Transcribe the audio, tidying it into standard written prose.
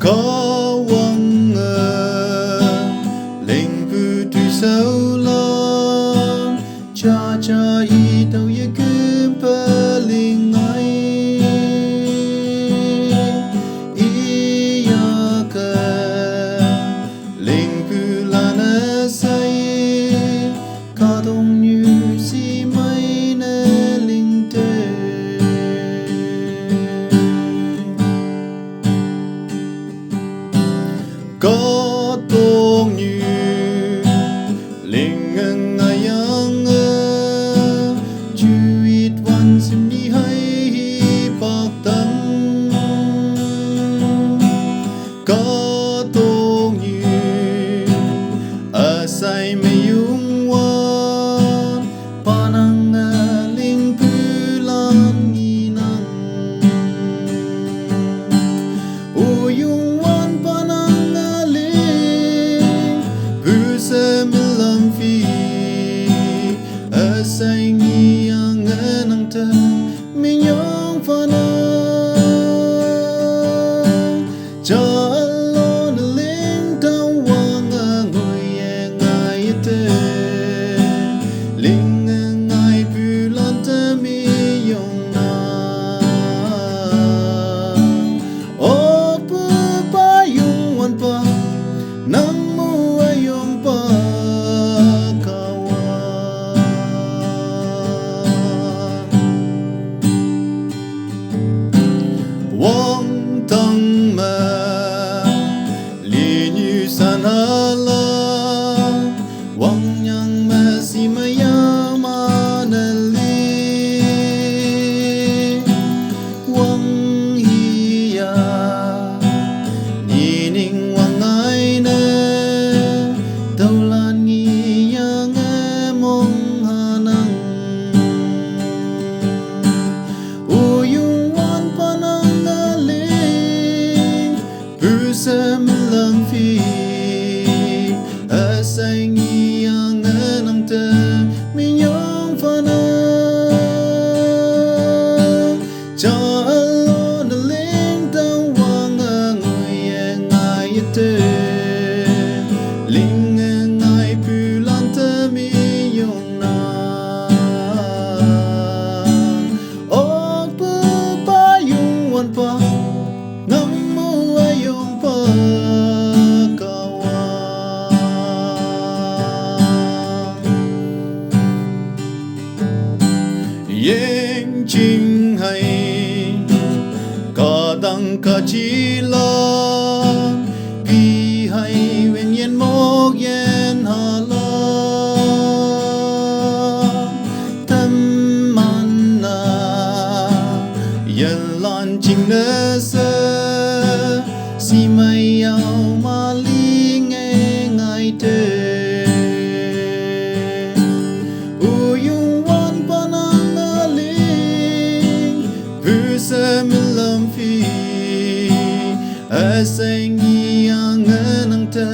có vắng linh vu tu sâu lo cha y tàu ye cứ bơ linh ngay y ya cơ linh vu là nè say ca đông như si mây nè linh tê có tôn như linh ngân ayang chú ít văn sim đi hay bạc tâm có tôn như ở say mây dung quan panang linh cứ lan nghi năng uyung quan panang melamfi asai yang nang ta minyong fana cha lo na ling tao wang ngoi ngai te ling ngai pu lan ta mi yong na o pu pa yung wan pa nang Wang tang ma li như san hala wang yang ma si ma ya ma na li wang hi ya ni ning wang ai na tau lan nghi yang mong hanang uyung wan panang melamfi asai yang nang ta minyong fana cha lo na ling tao wang ngoi ngai te ling ngai pu lan ta mi yong na o pu pa yung wan pa Yeng ching hay ca đăng ca chi la pi hay wen yen mok yen ha la tâm man na yen lan ching na sa si mai yao ma li nghe ngai te melamfi asai yang nang ta